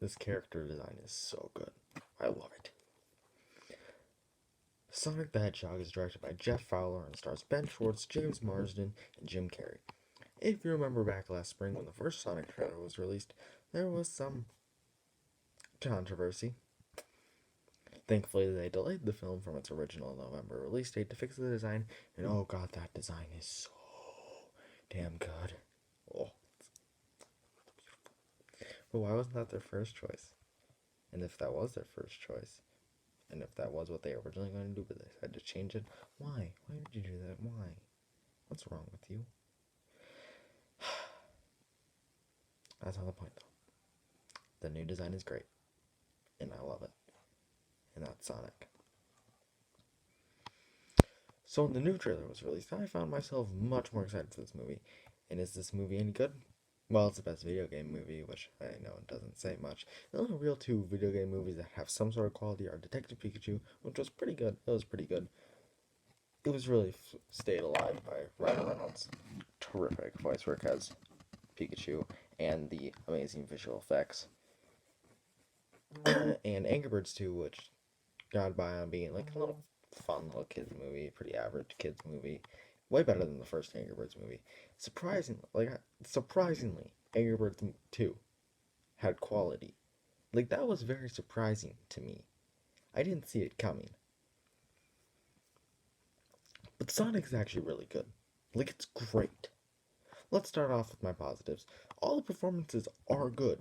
This character design is so good. I love it. Sonic the Hedgehog is directed by Jeff Fowler and stars Ben Schwartz, James Marsden, and Jim Carrey. If you remember back last spring when the first Sonic trailer was released, there was some controversy. Thankfully, they delayed the film from its original November release date to fix the design, and oh god, that design is so damn good. Oh. But why wasn't that their first choice? And if that was their first choice, and if that was what they were originally going to do, but they decided to change it, why? Why did you do that? Why? What's wrong with you? That's not the point, though. The new design is great, and I love it. And that's Sonic. So when the new trailer was released, I found myself much more excited for this movie. And is this movie any good? Well, it's the best video game movie, which I know it doesn't say much. The only real two video game movies that have some sort of quality are Detective Pikachu, which was pretty good. It was pretty good. It was really stayed alive by Ryan Reynolds. Terrific voice work as Pikachu, and the amazing visual effects. And Angry Birds 2, which got by on being like a little fun little kids movie, pretty average kids movie, way better than the first Angry Birds movie. Surprisingly, Angry Birds 2 had quality. Like, that was very surprising to me. I didn't see it coming. But Sonic's actually really good. Like, it's great. Let's start off with my positives. All the performances are good,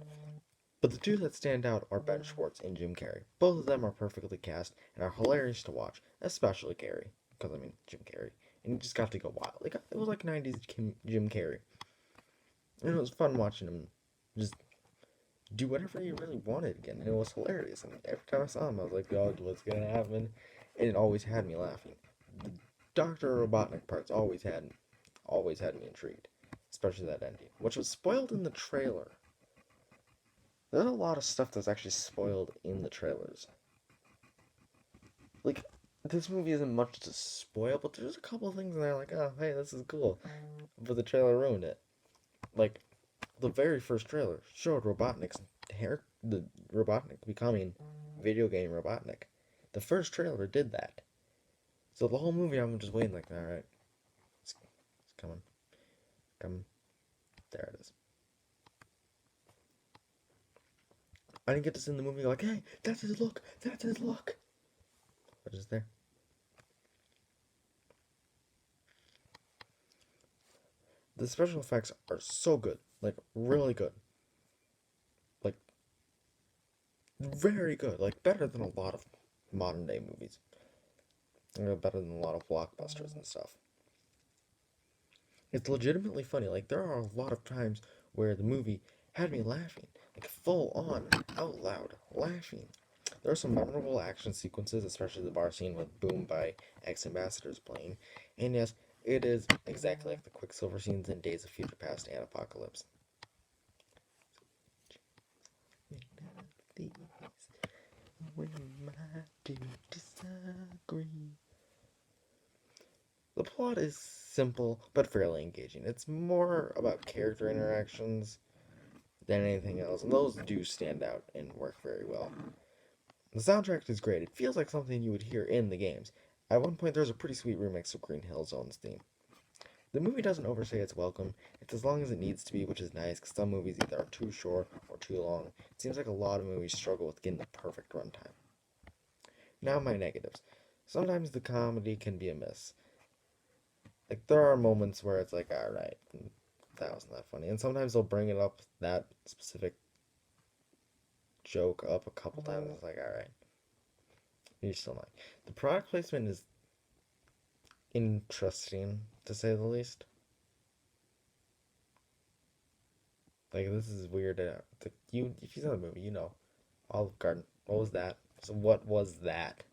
but the two that stand out are Ben Schwartz and Jim Carrey. Both of them are perfectly cast and are hilarious to watch, especially Carrey. Because, I mean, Jim Carrey. And you just got to go wild. Like, it was like 90s Jim Carrey. And it was fun watching him just do whatever he really wanted again. And it was hilarious. And every time I saw him, I was like, oh, what's going to happen? And it always had me laughing. The Dr. Robotnik parts always had me intrigued. Especially that ending, which was spoiled in the trailer. There's a lot of stuff that's actually spoiled in the trailers. Like, this movie isn't much to spoil, but there's a couple things in there like, oh, hey, this is cool. But the trailer ruined it. Like, the very first trailer showed Robotnik's hair, the Robotnik becoming video game Robotnik. The first trailer did that. So the whole movie, I'm just waiting, like, alright, it's coming. Coming. There it is. I didn't get to see in the movie like, hey, that's his look, that's his look. But it's there. The special effects are so good, like really good, like very good, like better than a lot of modern day movies, better than a lot of blockbusters and stuff. It's legitimately funny. Like, there are a lot of times where the movie had me laughing, like full on, out loud laughing. There are some memorable action sequences, especially the bar scene with Boom by Ex-Ambassadors playing. And yes, it is exactly like the Quicksilver scenes in Days of Future Past and Apocalypse. We might disagree. The plot is simple but fairly engaging. It's more about character interactions than anything else, and those do stand out and work very well. The soundtrack is great. It feels like something you would hear in the games. At one point, there's a pretty sweet remix of Green Hill Zone's theme. The movie doesn't overstay its welcome. It's as long as it needs to be, which is nice, because some movies either are too short or too long. It seems like a lot of movies struggle with getting the perfect runtime. Now my negatives. Sometimes the comedy can be a miss. Like, there are moments where it's like, alright, that wasn't that funny. And sometimes they'll bring it up, that specific joke up a couple times. It's like, alright, you're still not. The product placement is interesting, to say the least. Like, this is weird. If you saw the movie, you know. Olive Garden. What was that? So what was that?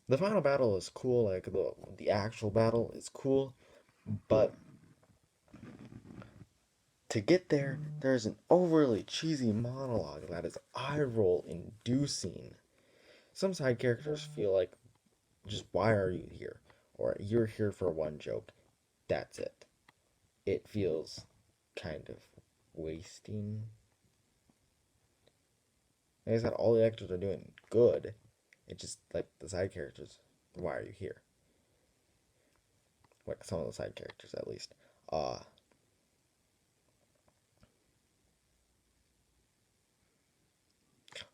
The final battle is cool. Like, the actual battle is cool. But to get there, there's an overly cheesy monologue that is eye-roll inducing. Some side characters feel like, just why are you here? Or you're here for one joke. That's it. It feels kind of wasting. Like I said, all the actors are doing good. It's just like the side characters. Why are you here? Like some of the side characters, at least. Uh,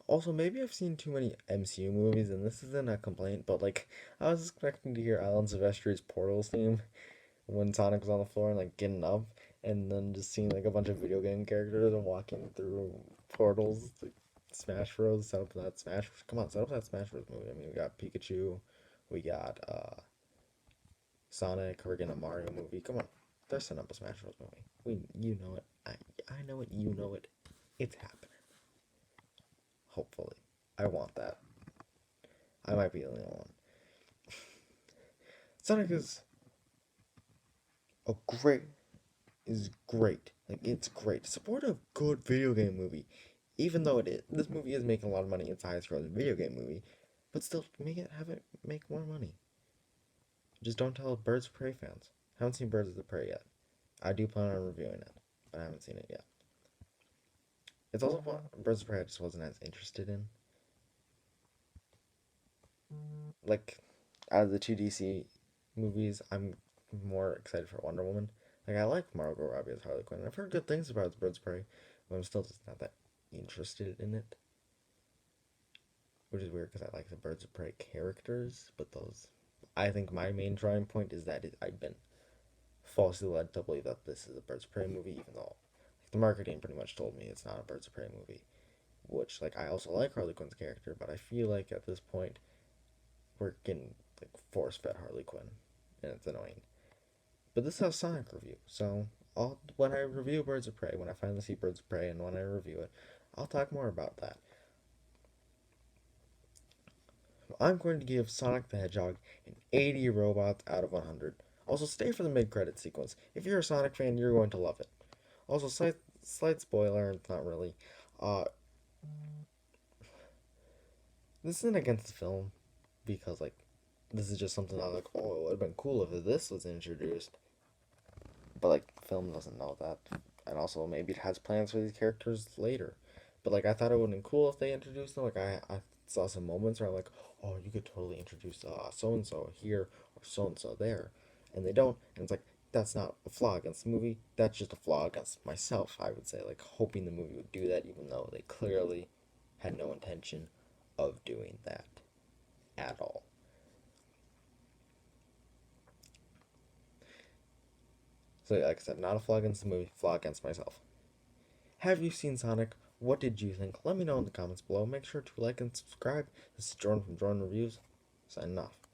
Also, maybe I've seen too many MCU movies, and this isn't a complaint, but like, I was expecting to hear Alan Silvestri's Portals theme when Sonic was on the floor and like getting up, and then just seeing like a bunch of video game characters and walking through portals. Like, Smash Bros. Set up that Smash. Come on, set up that Smash Bros. Movie. I mean, we got Pikachu, we got Sonic, we're getting a Mario movie. Come on, they're setting up a Smash Bros. Movie. You know it. I know it. You know it. It's happening. Hopefully, I want that. I might be the only one. Sonic a great is great. Like it's great. Support a good video game movie, even though this movie is making a lot of money. It's the highest grossing video game movie, but still make more money. Just don't tell Birds of Prey fans. I haven't seen Birds of the Prey yet. I do plan on reviewing it, but I haven't seen it yet. It's also one Birds of Prey I just wasn't as interested in. Like out of the two DC movies, I'm more excited for Wonder Woman. Like I like Margot Robbie as Harley Quinn. I've heard good things about the Birds of Prey, but I'm still just not that interested in it. Which is weird because I like the Birds of Prey characters, but those. I think my main drawing point is that I've been falsely led to believe that this is a Birds of Prey movie, even though like, the marketing pretty much told me it's not a Birds of Prey movie. Which like I also like Harley Quinn's character, but I feel like at this point we're getting like force fed Harley Quinn, and it's annoying. But this is a Sonic review, so when I review Birds of Prey, when I finally see Birds of Prey, and when I review it, I'll talk more about that. I'm going to give Sonic the Hedgehog an 80 robots out of 100. Also, stay for the mid-credit sequence. If you're a Sonic fan, you're going to love it. Also, slight spoiler, it's not really. Uh, this isn't against the film because like this is just something I'm like, oh, it would have been cool if this was introduced. But like, the film doesn't know that, and also maybe it has plans for these characters later. But like, I thought it would have been cool if they introduced them. Like, I saw some moments where I'm like, oh, you could totally introduce so and so here or so and so there, and they don't. And it's like that's not a flaw against the movie. That's just a flaw against myself. I would say, like, hoping the movie would do that, even though they clearly had no intention of doing that at all. So, yeah, like I said, not a flaw against the movie, flaw against myself. Have you seen Sonic? What did you think? Let me know in the comments below. Make sure to like and subscribe. This is Jordan from Jordan Reviews. Signing off.